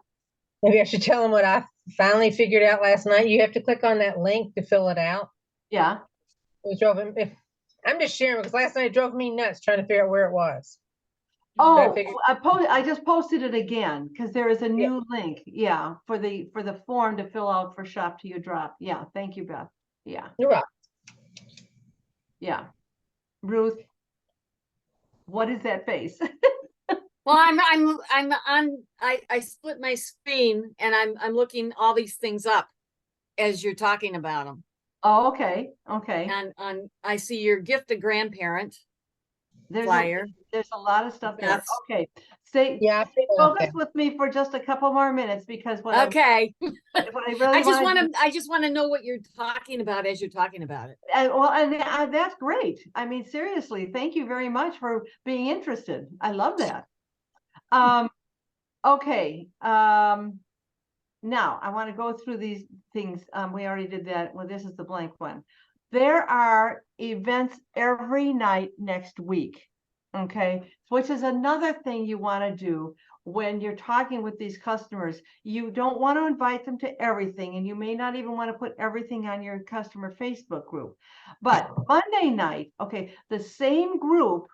Maybe I should tell them what I finally figured out last night. You have to click on that link to fill it out.
Yeah.
It drove him, I'm just sharing because last night it drove me nuts trying to figure out where it was.
Oh,
figure-
I just posted it again because there is a new link. Yeah. For the form to fill out for Shop Till You Drop. Yeah. Thank you, Beth. Yeah.
You're right.
Yeah. Ruth, what is that face?
Well, I'm on, I split my screen and I'm looking all these things up as you're talking about them.
Oh, okay. Okay.
And I see your gift to grandparent
There's
flyer.
there's a lot of stuff there.
Yes.
Okay. Stay
Yeah. I figured out
focus with me for just a couple more minutes because what
Okay.
what I really
I just want to know what you're talking about as you're talking about it.
and that's great. I mean, seriously, thank you very much for being interested. I love that. Okay. Now I want to go through these things. We already did that. Well, this is the blank one. There are events every night next week. Okay, which is another thing you want to do. when you're talking with these customers, you don't want to invite them to everything, and you may not even want to put everything on your customer Facebook group. But Monday night, okay, the same group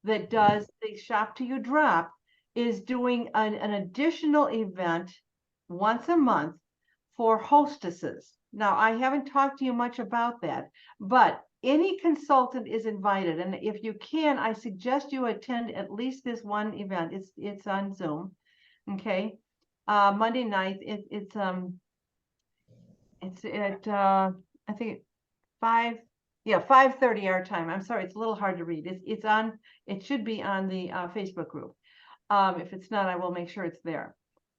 that does the Shop Till You Drop is doing an additional event once a month for hostesses. Now, I haven't talked to you much about that, but any consultant is invited. And if you can, I suggest you attend at least this one event. It's on Zoom. Okay. Monday night, it's at I think 5:30 our time. I'm sorry, it's a little hard to read. It should be on the Facebook group. If it's not, I will make sure it's there.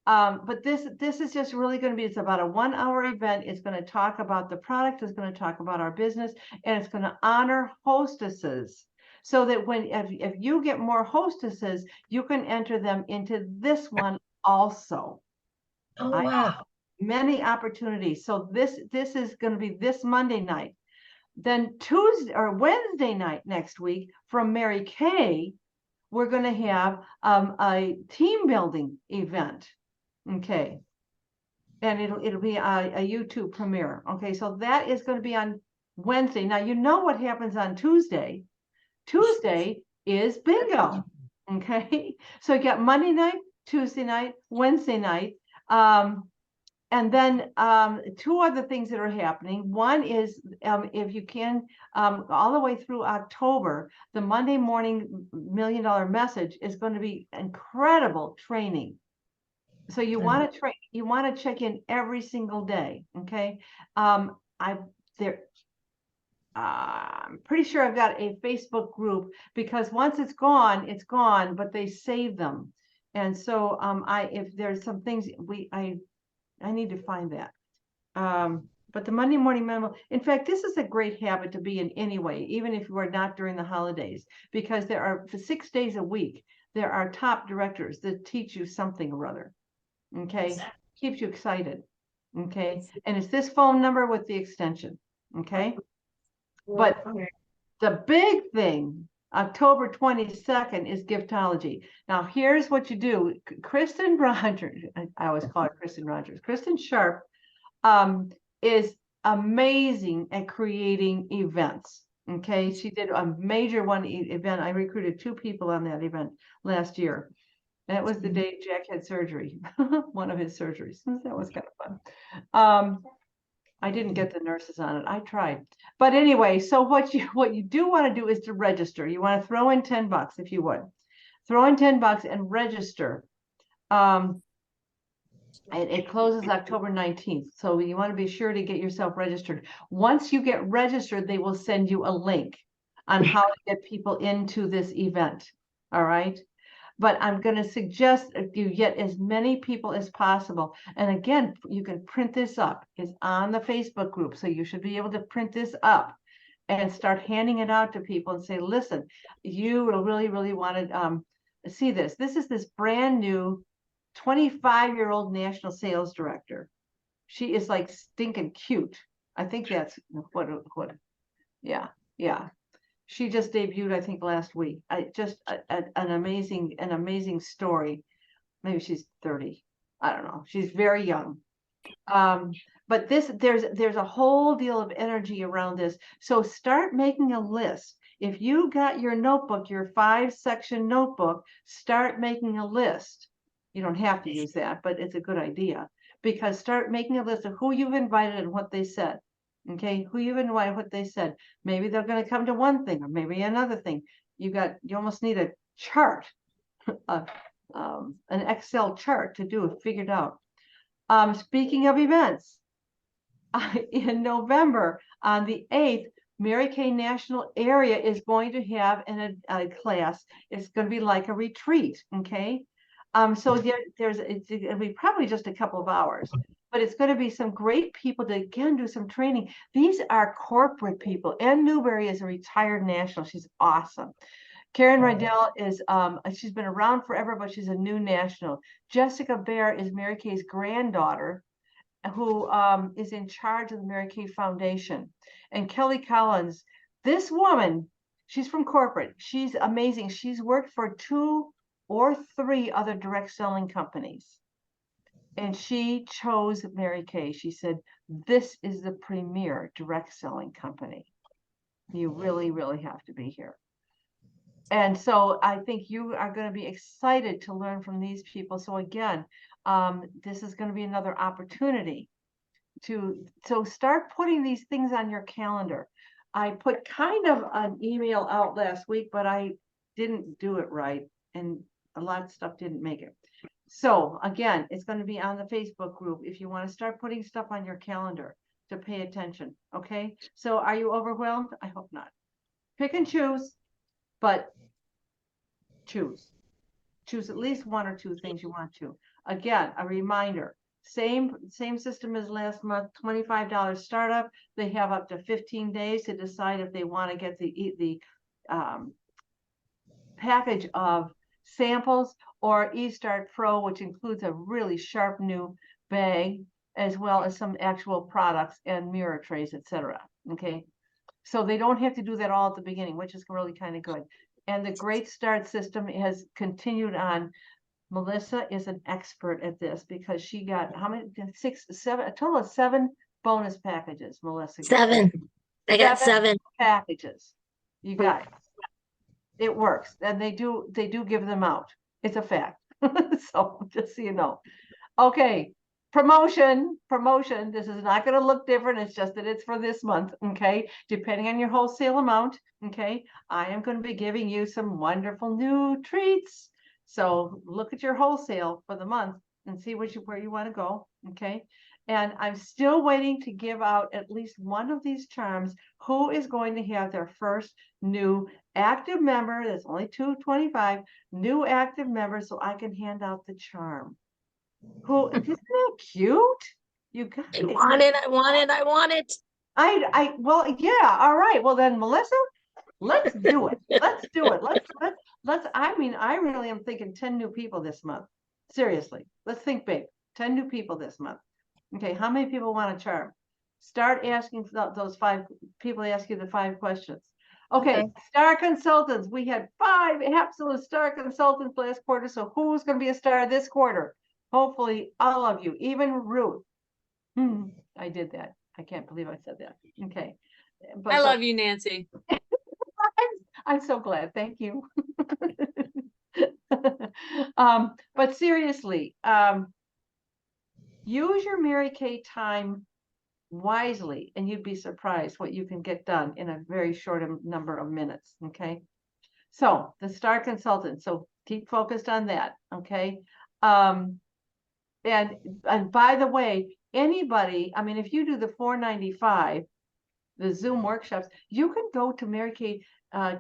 But this is just really going to be, it's about a 1-hour event. It's going to talk about the product, it's going to talk about our business, and it's going to honor hostesses. So that if you get more hostesses, you can enter them into this one also.
Oh,
I
wow.
Many opportunities. So this is going to be this Monday night. Then Tuesday or Wednesday night next week from Mary Kay, we're going to have a team building event. Okay. And it'll be a YouTube premiere. Okay, so that is going to be on Wednesday. Now you know what happens on Tuesday. Tuesday is bingo. Okay, so you got Monday night, Tuesday night, Wednesday night. And then 2 other things that are happening. One is if you can, all the way through October, the Monday morning $1 Million Message is going to be incredible training. So you want to you want to check in every single day. Okay. I'm pretty sure I've got a Facebook group, because once it's gone, but they save them. And so if there's some things I need to find that. But the Monday morning memo, in fact, this is a great habit to be in anyway, even if you are not during the holidays, because there are, for 6 days a week, there are top directors that teach you something or other. Okay, keeps you excited. Okay, and it's this phone number with the extension. Okay, but the big thing, October 22nd, is Giftology. Now, here's what you do. Kristen Rogers, I always call her Kristen Rogers. Kristen Sharp is amazing at creating events. Okay, she did a major event. I recruited 2 people on that event last year. That was the day Jack had surgery, one of his surgeries. That was kind of fun. I didn't get the nurses on it. I tried. But anyway, so what you do want to do is to register. You want to throw in $10 if you would. Throw in $10 and register. It closes October 19th. So you want to be sure to get yourself registered. Once you get registered, they will send you a link on how to get people into this event. All right. But I'm going to suggest you get as many people as possible. And again, you can print this up. It's on the Facebook group. So you should be able to print this up and start handing it out to people and say, listen, you will really, really want to see this. This is this brand new 25-year-old national sales director. She is like stinking cute. I think that's what yeah. She just debuted, I think, last week. An amazing story. Maybe she's 30. I don't know. She's very young. But there's a whole deal of energy around this. So start making a list. If you got your notebook, your 5-section notebook, start making a list. You don't have to use that, but it's a good idea, because start making a list of who you've invited and what they said. Okay, who you've invited, what they said. Maybe they're going to come to one thing or maybe another thing. You almost need a chart, an Excel chart to do it figured out. Speaking of events, in November on the 8th, Mary Kay National Area is going to have a class. It's going to be like a retreat. Okay, so it'll be probably just a couple of hours. But it's going to be some great people to, again, do some training. These are corporate people. Ann Newberry is a retired national. She's awesome. Karen Rydell is, she's been around forever, but she's a new national. Jessica Bear is Mary Kay's granddaughter, who is in charge of the Mary Kay Foundation. And Kelly Collins, this woman, she's from corporate. She's amazing. She's worked for 2 or 3 other direct selling companies. And she chose Mary Kay. She said, this is the premier direct selling company. You really, really have to be here. And so I think you are going to be excited to learn from these people. So again, this is going to be another opportunity so start putting these things on your calendar. I put kind of an email out last week, but I didn't do it right, and a lot of stuff didn't make it. So again, it's going to be on the Facebook group if you want to start putting stuff on your calendar to pay attention. Okay, so are you overwhelmed? I hope not. Pick and choose, but choose at least 1 or 2 things you want to. Again, a reminder, same system as last month, $25 startup. They have up to 15 days to decide if they want to get the package of samples or eStart Pro, which includes a really sharp new bag, as well as some actual products and mirror trays, etc. Okay, so they don't have to do that all at the beginning, which is really kind of good. And the Great Start system has continued on. Melissa is an expert at this because she got how many? 6, 7, a total of 7 bonus packages. Melissa got
7. I got 7.
packages. You guys, it works, and they do give them out. It's a fact. So just so you know. Okay, promotion. This is not going to look different. It's just that it's for this month. Okay, depending on your wholesale amount. Okay, I am going to be giving you some wonderful new treats. So look at your wholesale for the month and see where you want to go. Okay, and I'm still waiting to give out at least one of these charms. Who is going to have their first new active member? That's only $2.25 new active members, so I can hand out the charm. Who isn't that cute? You guys,
I want it. I want it. I want it.
well, yeah, all right. Well then, Melissa, let's do it. Let's do it. Let's, I mean, I really am thinking 10 new people this month. Seriously, let's think big. 10 new people this month. Okay, how many people want a charm? Start asking those 5 people, ask you the 5 questions. Okay, star consultants. We had 5 absolute star consultants last quarter. So who's going to be a star this quarter? Hopefully all of you, even Ruth. I did that. I can't believe I said that. Okay. But
I love you, Nancy.
I'm so glad. Thank you. But seriously, use your Mary Kay time wisely, and you'd be surprised what you can get done in a very short number of minutes. Okay. So the star consultant. So keep focused on that. Okay. And by the way, anybody, I mean, if you do the $4.95, the Zoom workshops, you can go to Mary Kay,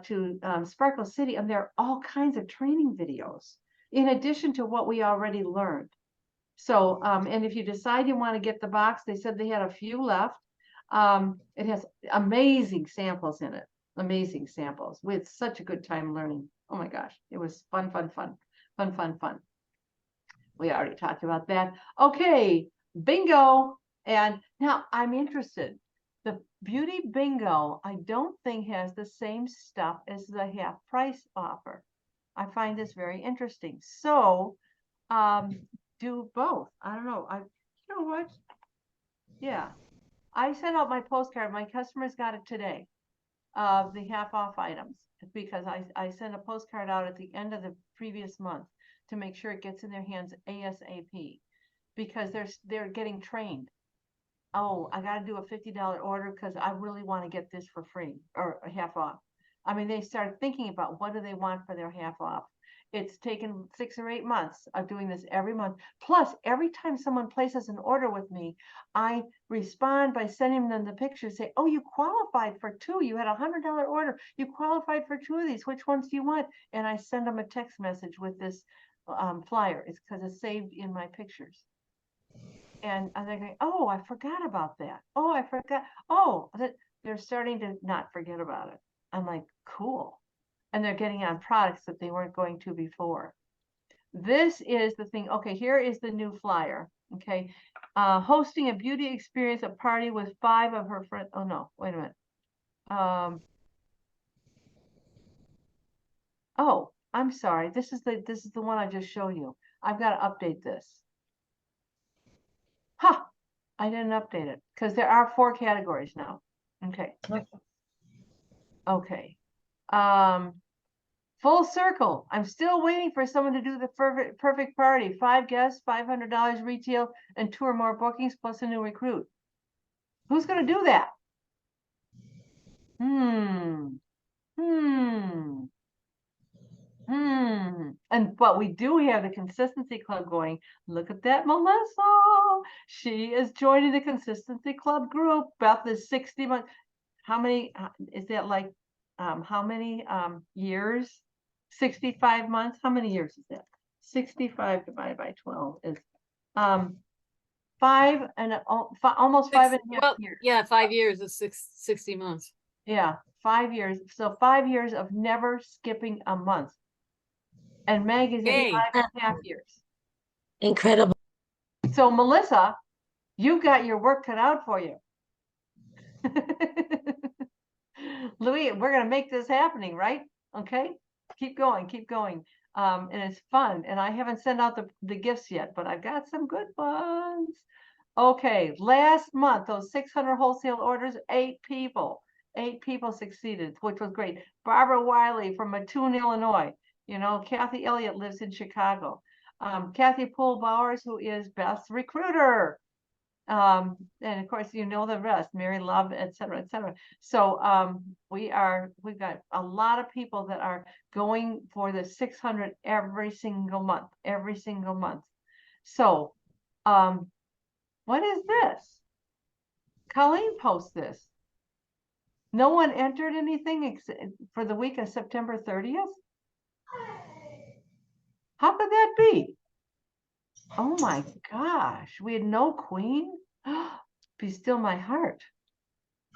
to Sparkle City, and there are all kinds of training videos in addition to what we already learned. So, and if you decide you want to get the box, they said they had a few left. It has amazing samples in it, amazing samples. We had such a good time learning. Oh my gosh, it was fun. We already talked about that. Okay, bingo. And now I'm interested. The beauty bingo, I don't think has the same stuff as the half price offer. I find this very interesting. So, do both. I don't know. You know what? Yeah, I sent out my postcard. My customers got it today, of the half off items, because I sent a postcard out at the end of the previous month to make sure it gets in their hands ASAP, because they're getting trained. Oh, I got to do a $50 order because I really want to get this for free or half off. I mean, they start thinking about what do they want for their half off. It's taken 6 or 8 months of doing this every month. Plus, every time someone places an order with me, I respond by sending them the pictures, say, oh, you qualified for 2. You had a $100 order. You qualified for 2 of these. Which ones do you want? And I send them a text message with this flyer. It's because it's saved in my pictures. And they're going, oh, I forgot about that. Oh, I forgot. Oh, they're starting to not forget about it. I'm like, cool. And they're getting on products that they weren't going to before. This is the thing. Okay, here is the new flyer. Okay. Hosting a beauty experience, a party with 5 of her friends. Oh, no, wait a minute. Oh, I'm sorry, this is the one I just showed you. I've got to update this. Ha! I didn't update it, because there are 4 categories now. Okay. Okay. Full circle. I'm still waiting for someone to do the perfect party. 5 guests, $500 retail, and 2 or more bookings plus a new recruit. Who's gonna do that? But we do have the Consistency Club going. Look at that, Melissa. She is joining the Consistency Club group. Beth is 60 months. How many, is that like, how many years? 65 months? How many years is that? 65 divided by 12 is 5 and almost 5.5
Well,
years.
yeah, 5 years is 60 months.
Yeah, 5 years. So 5 years of never skipping a month. And Meg is at
Yay.
5.5 years.
Incredible.
So Melissa, you've got your work cut out for you. Louis, we're gonna make this happening, right? Okay, keep going, keep going. And it's fun. And I haven't sent out the gifts yet, but I've got some good ones. Okay, last month, those 600 wholesale orders, 8 people succeeded, which was great. Barbara Wiley from Mattoon, Illinois. You know, Kathy Elliott lives in Chicago. Kathy Poole Bowers, who is Beth's recruiter. And of course, you know the rest, Mary Love, et cetera, et cetera. So we've got a lot of people that are going for the 600 every single month. So what is this? Colleen posts this. No one entered anything for the week of September 30th? How could that be? Oh my gosh, we had no queen? Be still my heart.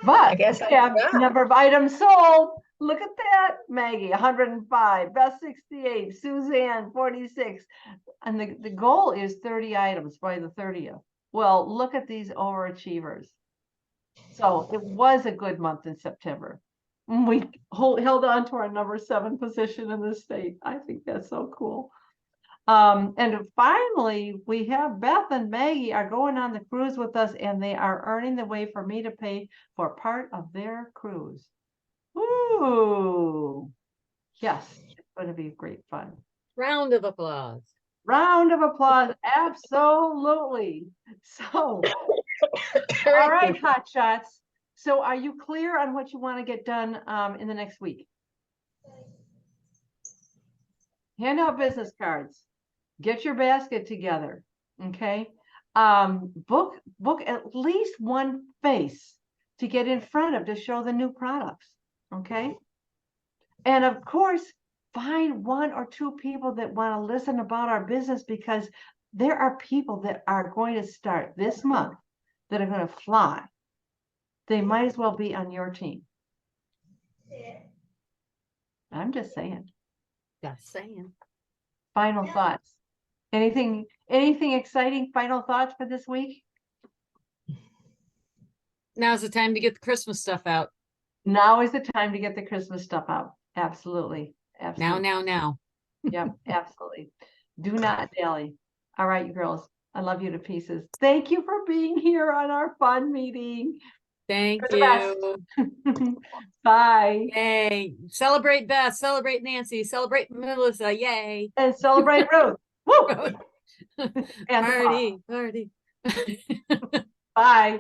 But
guess
we have
forgot.
number of items sold. Look at that. Maggie, 105, Beth 68, Suzanne 46. And the goal is 30 items by the 30th. Well, look at these overachievers. So it was a good month in September. We held on to our number 7 position in the state. I think that's so cool. And finally, we have Beth and Maggie are going on the cruise with us, and they are earning the way for me to pay for part of their cruise. Ooh, yes, it's going to be great fun.
Round of applause.
Round of applause, absolutely. So, all right, hot shots. So, are you clear on what you want to get done in the next week? Hand out business cards. Get your basket together, okay? Book at least one face to get in front of to show the new products, okay? And of course, find 1 or 2 people that want to listen about our business, because there are people that are going to start this month that are going to fly. They might as well be on your team. I'm just saying.
Just saying.
Final thoughts. Anything exciting? Final thoughts for this week?
Now's the time to get the Christmas stuff out.
Now is the time to get the Christmas stuff out. Absolutely. Absolutely.
Now.
Yep, absolutely. Do not dally. All right, you girls. I love you to pieces. Thank you for being here on our fun meeting.
Thank
You're the
you.
Bye.
Yay. Celebrate Beth, celebrate Nancy, celebrate Melissa. Yay.
And celebrate Ruth. Woo! And
Party.
bye.